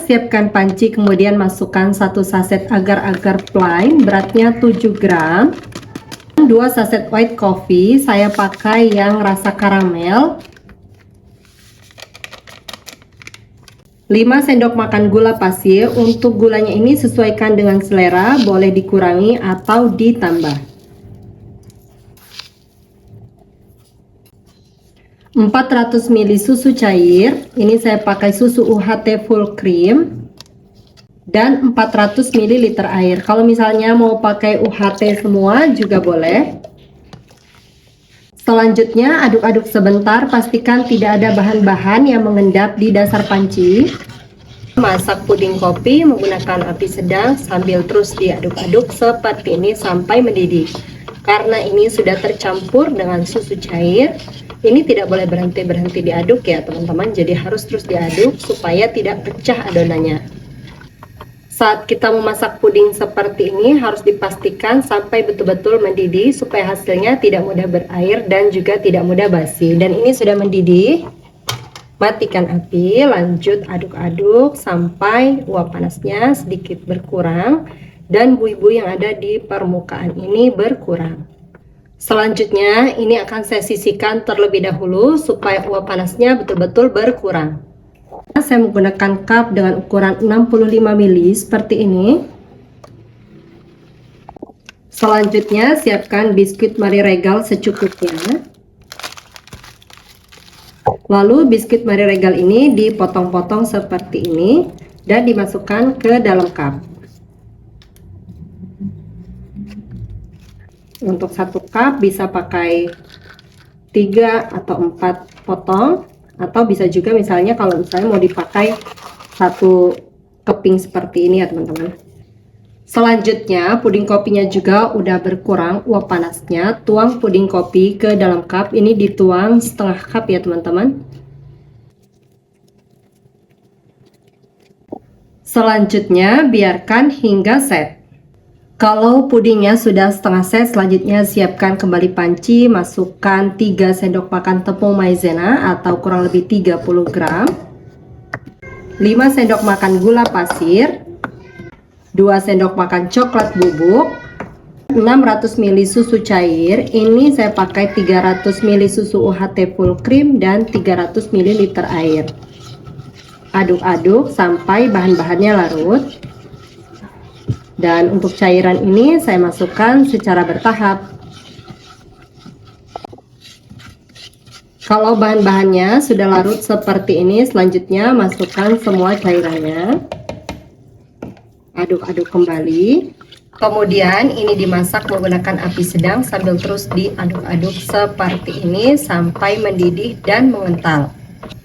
siapkan panci, kemudian masukkan 1 saset agar-agar plain, beratnya 7 gram. 2 saset white coffee, saya pakai yang rasa karamel. 5 sendok makan gula pasir. Untuk gulanya ini sesuaikan dengan selera, boleh dikurangi atau ditambah. 400 ml susu cair, ini saya pakai susu UHT full cream, dan 400 ml air. Kalau misalnya mau pakai UHT semua juga boleh. Selanjutnya aduk-aduk sebentar, pastikan tidak ada bahan-bahan yang mengendap di dasar panci. Masak puding kopi menggunakan api sedang sambil terus diaduk-aduk seperti ini sampai mendidih. Karena ini sudah tercampur dengan susu cair, ini tidak boleh berhenti diaduk ya teman-teman, jadi harus terus diaduk supaya tidak pecah adonannya. Saat kita memasak puding seperti ini harus dipastikan sampai betul-betul mendidih supaya hasilnya tidak mudah berair dan juga tidak mudah basi. Dan ini sudah mendidih, matikan api, lanjut aduk-aduk sampai uap panasnya sedikit berkurang dan buih-buih yang ada di permukaan ini berkurang. Selanjutnya ini akan saya sisihkan terlebih dahulu supaya uap panasnya betul-betul berkurang. Saya menggunakan cup dengan ukuran 65 ml seperti ini. Selanjutnya siapkan biskuit Marie Regal secukupnya. Lalu biskuit Marie Regal ini dipotong-potong seperti ini dan dimasukkan ke dalam cup. Untuk 1 cup bisa pakai 3 atau 4 potong, atau bisa juga misalnya kalau misalnya mau dipakai 1 keping seperti ini ya teman-teman. Selanjutnya puding kopinya juga udah berkurang uap panasnya. Tuang puding kopi ke dalam cup, ini dituang setengah cup ya teman-teman. Selanjutnya biarkan hingga set. Kalau pudingnya sudah setengah set, selanjutnya siapkan kembali panci, masukkan 3 sendok makan tepung maizena atau kurang lebih 30 gram, 5 sendok makan gula pasir, 2 sendok makan coklat bubuk, 600 ml susu cair, ini saya pakai 300 ml susu UHT full cream dan 300 ml air. Aduk-aduk sampai bahan-bahannya larut. Dan untuk cairan ini saya masukkan secara bertahap. Kalau bahan-bahannya sudah larut seperti ini, selanjutnya masukkan semua cairannya. Aduk-aduk kembali. Kemudian ini dimasak menggunakan api sedang sambil terus diaduk-aduk seperti ini sampai mendidih dan mengental.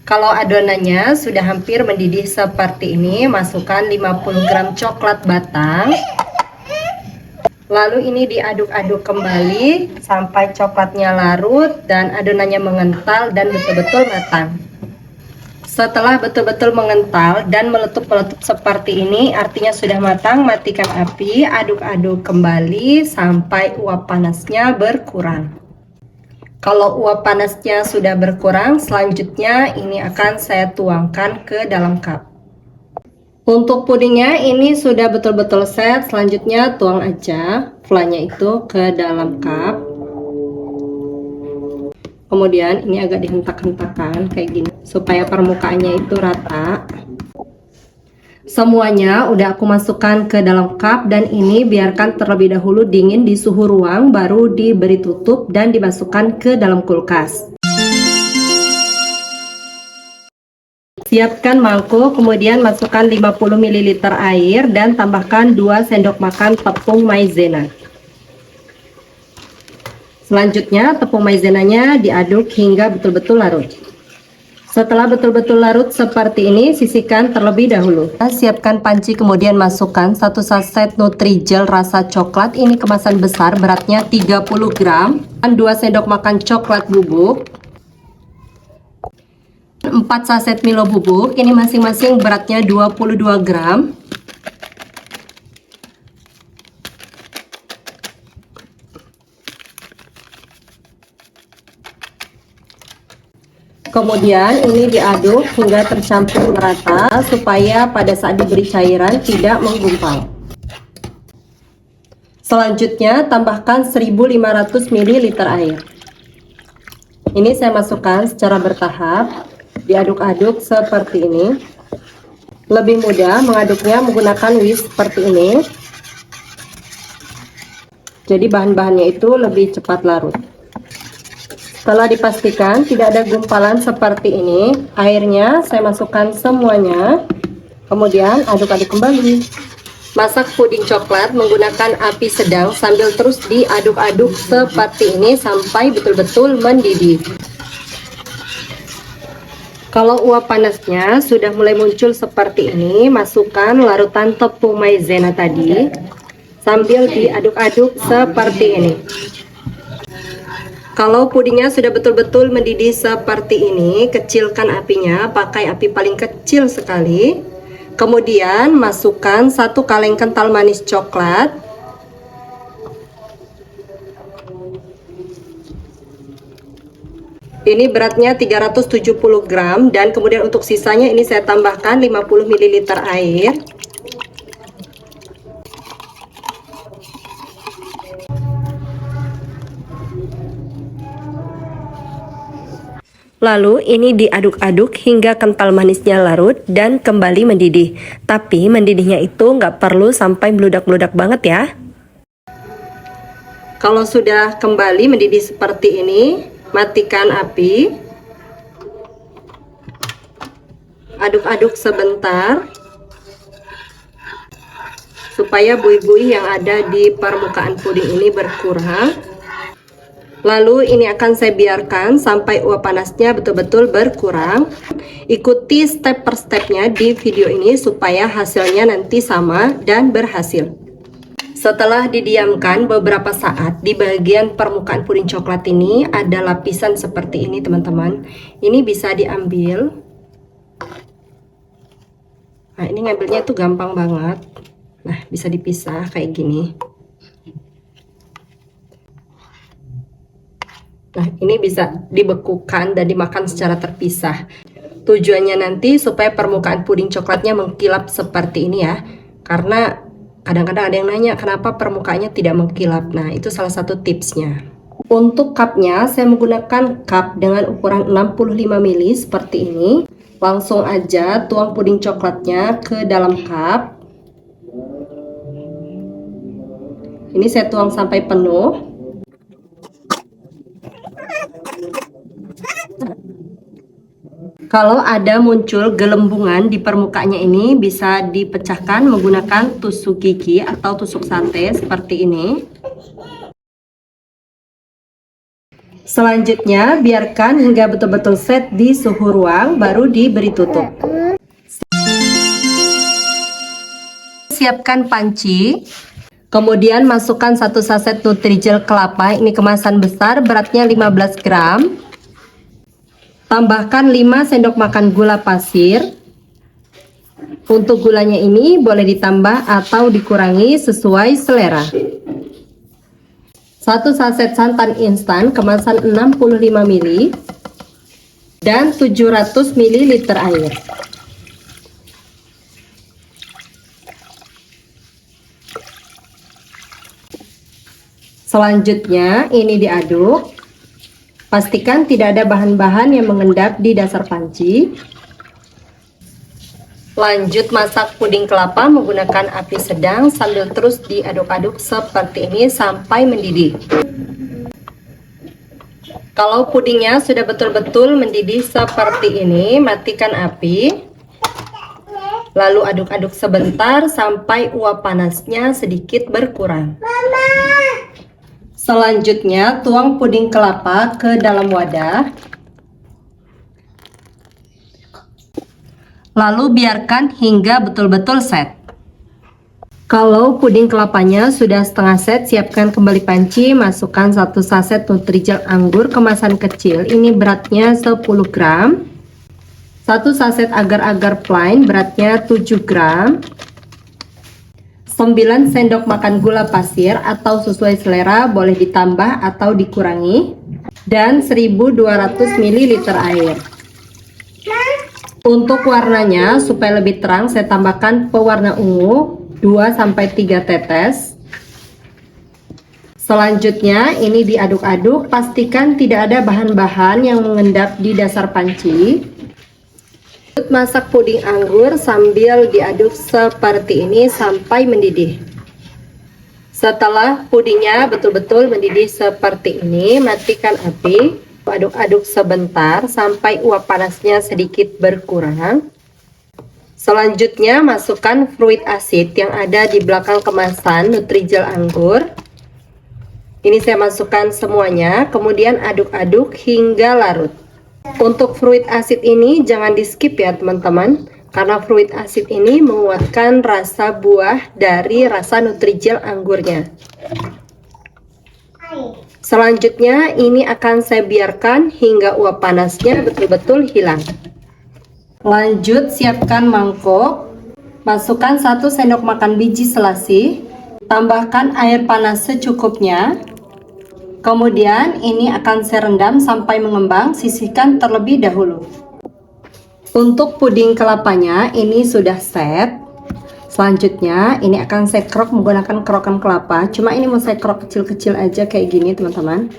Kalau adonannya sudah hampir mendidih seperti ini, masukkan 50 gram coklat batang. Lalu ini diaduk-aduk kembali sampai coklatnya larut dan adonannya mengental dan betul-betul matang. Setelah betul-betul mengental dan meletup-meletup seperti ini, artinya sudah matang. Matikan api, aduk-aduk kembali sampai uap panasnya berkurang. Kalau uap panasnya sudah berkurang, selanjutnya ini akan saya tuangkan ke dalam cup. Untuk pudingnya ini sudah betul-betul set, selanjutnya tuang aja flanya itu ke dalam cup. Kemudian ini agak dihentak-hentakan kayak gini supaya permukaannya itu rata. Semuanya udah aku masukkan ke dalam cup dan ini biarkan terlebih dahulu dingin di suhu ruang, baru diberi tutup dan dimasukkan ke dalam kulkas. Siapkan mangkuk, kemudian masukkan 50 ml air dan tambahkan 2 sendok makan tepung maizena. Selanjutnya tepung maizenanya diaduk hingga betul-betul larut. Setelah betul-betul larut seperti ini, sisihkan terlebih dahulu. Siapkan panci, kemudian masukkan 1 saset Nutrijel rasa coklat, ini kemasan besar, beratnya 30 gram, dan 2 sendok makan coklat bubuk, 4 saset Milo bubuk, ini masing-masing beratnya 22 gram. Kemudian ini diaduk hingga tercampur merata supaya pada saat diberi cairan tidak menggumpal. Selanjutnya tambahkan 1500 ml air. Ini saya masukkan secara bertahap, diaduk-aduk seperti ini. Lebih mudah mengaduknya menggunakan whisk seperti ini. Jadi bahan-bahannya itu lebih cepat larut. Setelah dipastikan tidak ada gumpalan seperti ini, airnya saya masukkan semuanya. Kemudian aduk-aduk kembali. Masak puding coklat menggunakan api sedang sambil terus diaduk-aduk seperti ini sampai betul-betul mendidih. Kalau uap panasnya sudah mulai muncul seperti ini, masukkan larutan tepung maizena tadi sambil diaduk-aduk seperti ini. Kalau pudingnya sudah betul-betul mendidih seperti ini, kecilkan apinya, pakai api paling kecil sekali. Kemudian masukkan 1 kaleng kental manis coklat. Ini beratnya 370 gram dan kemudian untuk sisanya ini saya tambahkan 50 ml air. Lalu ini diaduk-aduk hingga kental manisnya larut dan kembali mendidih. Tapi mendidihnya itu nggak perlu sampai meludak-meludak banget ya. Kalau sudah kembali mendidih seperti ini, matikan api. Aduk-aduk sebentar supaya buih-buih yang ada di permukaan puding ini berkurang. Lalu ini akan saya biarkan sampai uap panasnya betul-betul berkurang. Ikuti step per stepnya di video ini supaya hasilnya nanti sama dan berhasil. Setelah didiamkan beberapa saat, di bagian permukaan puding coklat ini ada lapisan seperti ini teman-teman. Ini bisa diambil. Nah, ini ngambilnya tuh gampang banget. Nah, bisa dipisah kayak gini. Nah, ini bisa dibekukan dan dimakan secara terpisah. Tujuannya nanti supaya permukaan puding coklatnya mengkilap seperti ini ya. Karena kadang-kadang ada yang nanya kenapa permukaannya tidak mengkilap. Nah, itu salah satu tipsnya. Untuk cupnya saya menggunakan cup dengan ukuran 65 ml seperti ini. Langsung aja tuang puding coklatnya ke dalam cup. Ini saya tuang sampai penuh. Kalau ada muncul gelembungan di permukaannya ini bisa dipecahkan menggunakan tusuk gigi atau tusuk sate seperti ini. Selanjutnya biarkan hingga betul-betul set di suhu ruang baru diberi tutup. Siapkan panci. Kemudian masukkan 1 saset Nutrijel kelapa, ini kemasan besar beratnya 15 gram. Tambahkan 5 sendok makan gula pasir. Untuk gulanya ini boleh ditambah atau dikurangi sesuai selera. 1 saset santan instan kemasan 65 ml dan 700 ml air. Selanjutnya ini diaduk. Pastikan tidak ada bahan-bahan yang mengendap di dasar panci. Lanjut masak puding kelapa menggunakan api sedang sambil terus diaduk-aduk seperti ini sampai mendidih. Kalau pudingnya sudah betul-betul mendidih seperti ini, matikan api. Lalu aduk-aduk sebentar sampai uap panasnya sedikit berkurang. Selanjutnya tuang puding kelapa ke dalam wadah. Lalu biarkan hingga betul-betul set. Kalau puding kelapanya sudah setengah set, siapkan kembali panci, masukkan 1 saset Nutrijel anggur kemasan kecil. Ini beratnya 10 gram. 1 saset agar-agar plain beratnya 7 gram. 9 sendok makan gula pasir atau sesuai selera, boleh ditambah atau dikurangi, dan 1200 ml air. Untuk warnanya supaya lebih terang, saya tambahkan pewarna ungu 2-3 tetes. Selanjutnya ini diaduk-aduk, pastikan tidak ada bahan-bahan yang mengendap di dasar panci. Masak puding anggur sambil diaduk seperti ini sampai mendidih. Setelah pudingnya betul-betul mendidih seperti ini, matikan api, aduk-aduk sebentar sampai uap panasnya sedikit berkurang. Selanjutnya masukkan fruit asid yang ada di belakang kemasan Nutrijel anggur. Ini saya masukkan semuanya, kemudian aduk-aduk hingga larut. Untuk fruit asid ini jangan di skip ya teman-teman, karena fruit asid ini menguatkan rasa buah dari rasa Nutrijel anggurnya. Selanjutnya ini akan saya biarkan hingga uap panasnya betul-betul hilang. Lanjut siapkan mangkok, masukkan 1 sendok makan biji selasih, tambahkan air panas secukupnya. Kemudian ini akan saya rendam sampai mengembang, sisihkan terlebih dahulu. Untuk puding kelapanya ini sudah set. Selanjutnya ini akan saya krok menggunakan kerokan kelapa. Cuma ini mau saya krok kecil-kecil aja kayak gini teman-teman.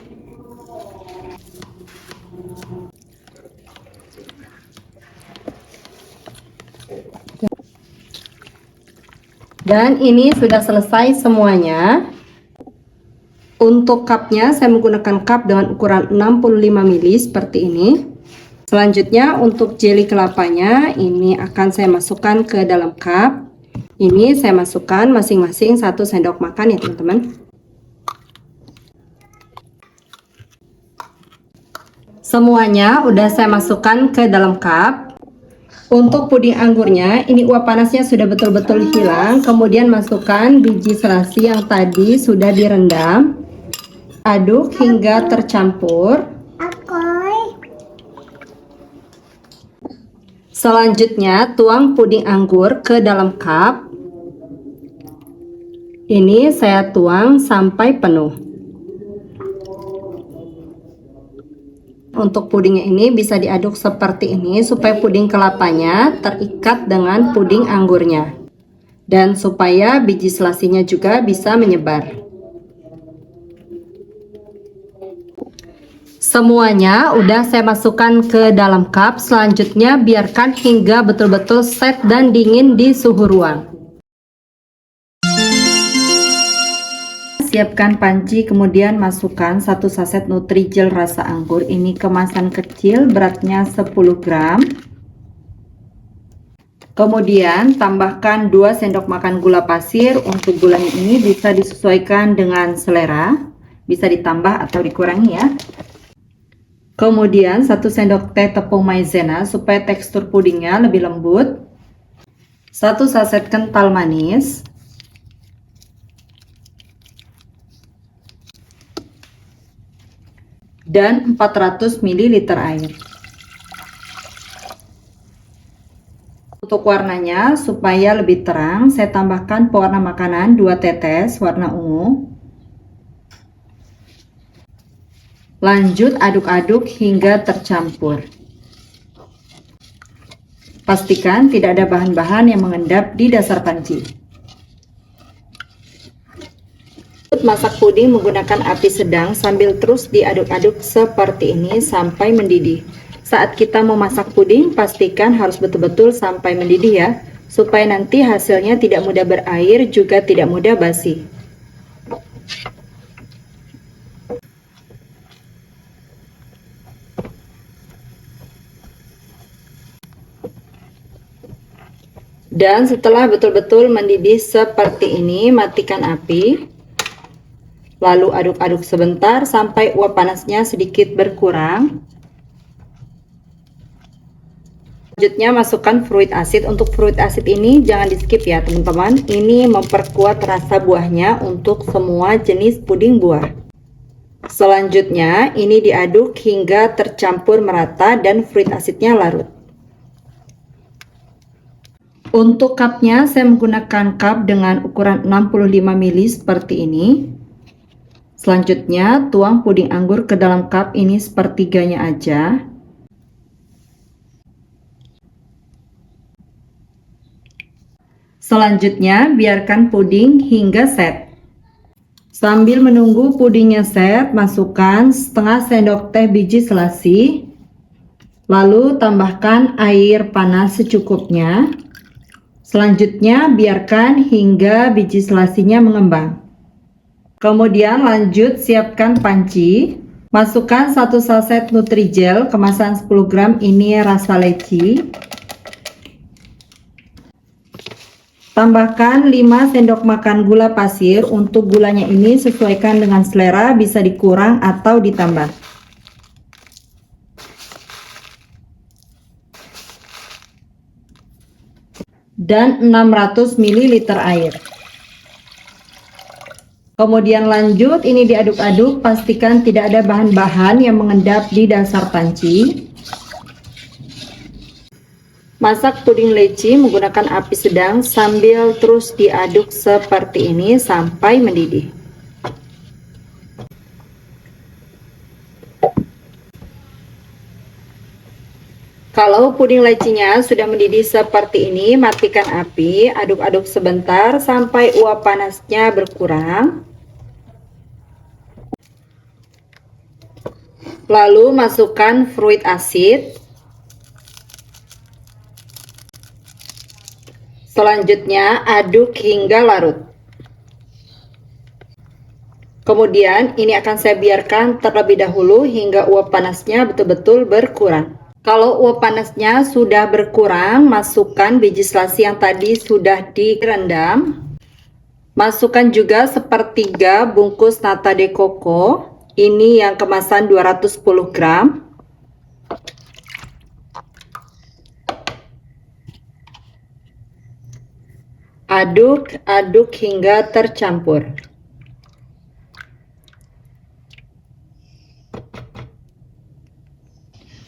Dan ini sudah selesai semuanya. Untuk cupnya saya menggunakan cup dengan ukuran 65 ml seperti ini. Selanjutnya untuk jelly kelapanya ini akan saya masukkan ke dalam cup. Ini saya masukkan masing-masing 1 sendok makan ya teman-teman. Semuanya udah saya masukkan ke dalam cup. Untuk puding anggurnya ini uap panasnya sudah betul-betul hilang. Kemudian masukkan biji selasi yang tadi sudah direndam. Aduk hingga tercampur. Selanjutnya tuang puding anggur ke dalam cup. Ini saya tuang sampai penuh. Untuk pudingnya ini bisa diaduk seperti ini supaya puding kelapanya terikat dengan puding anggurnya. Dan supaya biji selasinya juga bisa menyebar. Semuanya udah saya masukkan ke dalam cup. Selanjutnya biarkan hingga betul-betul set dan dingin di suhu ruang. Siapkan panci, kemudian masukkan 1 saset Nutrijel rasa anggur. Ini kemasan kecil, beratnya 10 gram. Kemudian tambahkan 2 sendok makan gula pasir. Untuk gulanya ini bisa disesuaikan dengan selera, bisa ditambah atau dikurangi ya. Kemudian 1 sendok teh tepung maizena supaya tekstur pudingnya lebih lembut. 1 saset kental manis. Dan 400 ml air. Untuk warnanya supaya lebih terang, saya tambahkan pewarna makanan 2 tetes warna ungu. Lanjut aduk-aduk hingga tercampur. Pastikan tidak ada bahan-bahan yang mengendap di dasar panci. Masak puding menggunakan api sedang sambil terus diaduk-aduk seperti ini sampai mendidih. Saat kita memasak puding, pastikan harus betul-betul sampai mendidih ya, supaya nanti hasilnya tidak mudah berair juga tidak mudah basi. Dan setelah betul-betul mendidih seperti ini, matikan api. Lalu aduk-aduk sebentar sampai uap panasnya sedikit berkurang. Selanjutnya masukkan fruit asid. Untuk fruit asid ini jangan di skip ya teman-teman. Ini memperkuat rasa buahnya untuk semua jenis puding buah. Selanjutnya ini diaduk hingga tercampur merata dan fruit asidnya larut. Untuk cupnya saya menggunakan cup dengan ukuran 65 ml seperti ini. Selanjutnya tuang puding anggur ke dalam cup ini sepertiganya aja. Selanjutnya, biarkan puding hingga set. Sambil menunggu pudingnya set, masukkan setengah sendok teh biji selasi. Lalu tambahkan air panas secukupnya. Selanjutnya, biarkan hingga biji selasinya mengembang. Kemudian lanjut siapkan panci. Masukkan 1 saset Nutrijel kemasan 10 gram, ini rasa leci. Tambahkan 5 sendok makan gula pasir. Untuk gulanya ini sesuaikan dengan selera, bisa dikurang atau ditambah. Dan 600 ml air. Kemudian lanjut ini diaduk-aduk, pastikan tidak ada bahan-bahan yang mengendap di dasar panci. Masak puding leci menggunakan api sedang sambil terus diaduk seperti ini sampai mendidih. Kalau puding lecinya sudah mendidih seperti ini, matikan api, aduk-aduk sebentar sampai uap panasnya berkurang. Lalu masukkan fruit asid. Selanjutnya aduk hingga larut. Kemudian ini akan saya biarkan terlebih dahulu hingga uap panasnya betul-betul berkurang. Kalau uap panasnya sudah berkurang, masukkan biji selasi yang tadi sudah direndam. Masukkan juga sepertiga bungkus nata de coco. Ini yang kemasan 210 gram. Aduk-aduk hingga tercampur.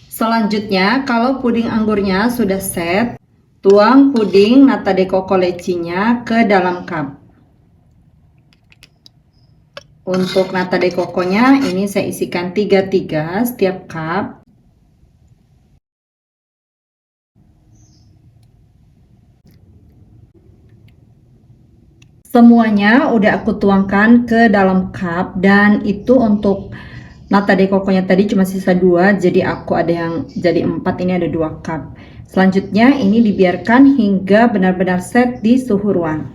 Selanjutnya, kalau puding anggurnya sudah set, tuang puding nata de coco lecinya ke dalam cup. Untuk nata de coconya ini saya isikan 3 setiap cup. Semuanya udah aku tuangkan ke dalam cup, dan itu untuk nata de coconya tadi cuma sisa 2, jadi aku ada yang jadi 4, ini ada 2 cup. Selanjutnya ini dibiarkan hingga benar-benar set di suhu ruang.